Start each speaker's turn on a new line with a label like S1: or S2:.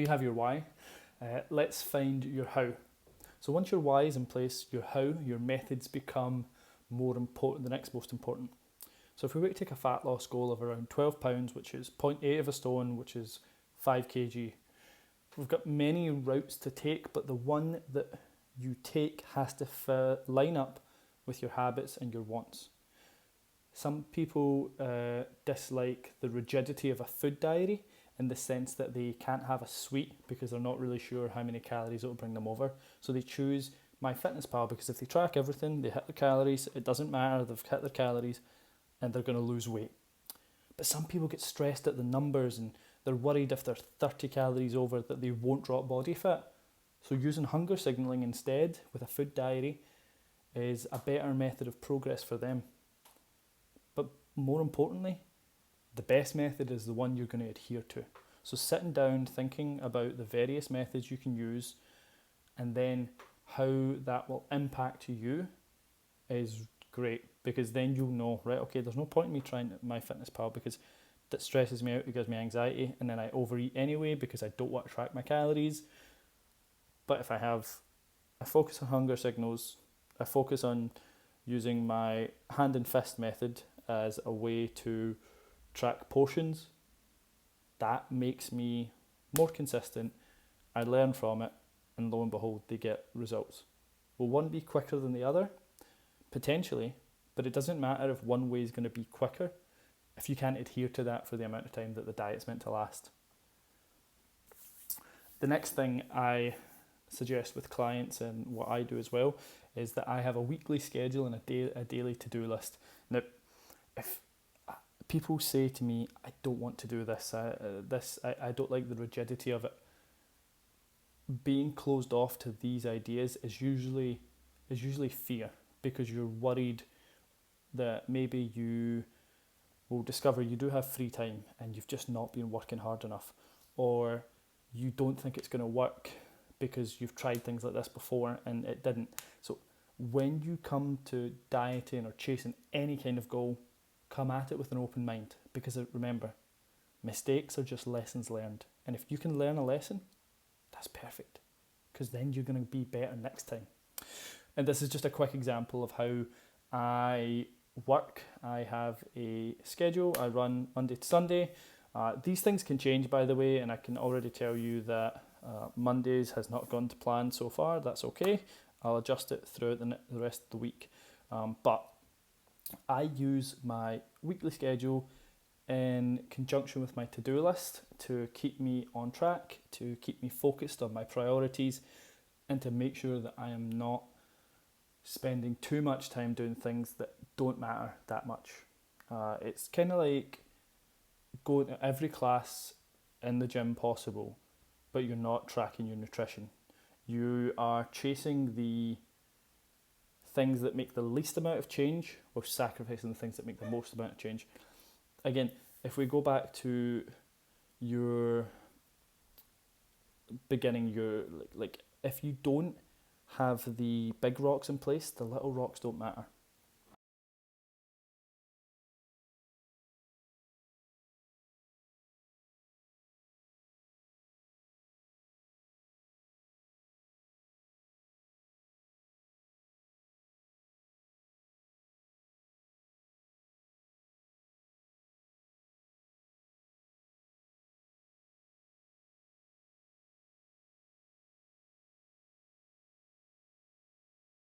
S1: You have your why. Let's find your how. So once your why is in place, your how, your methods become more important, the next most important. So if we were to take a fat loss goal of around 12 pounds, which is 0.8 of a stone, which is 5 kg, we've got many routes to take, but the one that you take has to line up with your habits and your wants. Some people dislike the rigidity of a food diary in the sense that they can't have a sweet because they're not really sure how many calories it will bring them over. So they choose MyFitnessPal because if they track everything, they hit the calories, it doesn't matter, they've hit their calories and they're going to lose weight. But some people get stressed at the numbers and they're worried if they're 30 calories over that they won't drop body fat. So using hunger signalling instead with a food diary is a better method of progress for them. But more importantly, the best method is the one you're going to adhere to. So sitting down, thinking about the various methods you can use and then how that will impact you is great, because then you'll know, right, okay, there's no point in me trying MyFitnessPal because that stresses me out, it gives me anxiety, and then I overeat anyway because I don't want to track my calories. But if I focus on hunger signals, I focus on using my hand and fist method as a way to track portions, that makes me more consistent. I learn from it, and lo and behold, they get results. Will one be quicker than the other? Potentially, but it doesn't matter if one way is going to be quicker if you can't adhere to that for the amount of time that the diet's meant to last. The next thing I suggest with clients, and what I do as well, is that I have a weekly schedule and a daily to-do list. Now, if people say to me, I don't want to do this, I don't like the rigidity of it, being closed off to these ideas is usually fear, because you're worried that maybe you will discover you do have free time and you've just not been working hard enough, or you don't think it's going to work because you've tried things like this before and it didn't. So when you come to dieting or chasing any kind of goal, come at it with an open mind, because remember, mistakes are just lessons learned. And if you can learn a lesson, that's perfect, because then you're going to be better next time. And this is just a quick example of how I work. I have a schedule. I run Monday to Sunday. These things can change, by the way, and I can already tell you that Mondays has not gone to plan so far. That's okay. I'll adjust it throughout the rest of the week. But I use my weekly schedule in conjunction with my to-do list to keep me on track, to keep me focused on my priorities, and to make sure that I am not spending too much time doing things that don't matter that much. It's kind of like going to every class in the gym possible, but you're not tracking your nutrition. You are chasing the things that make the least amount of change or sacrificing the things that make the most amount of change. Again, if we go back to your beginning, like if you don't have the big rocks in place, the little rocks don't matter.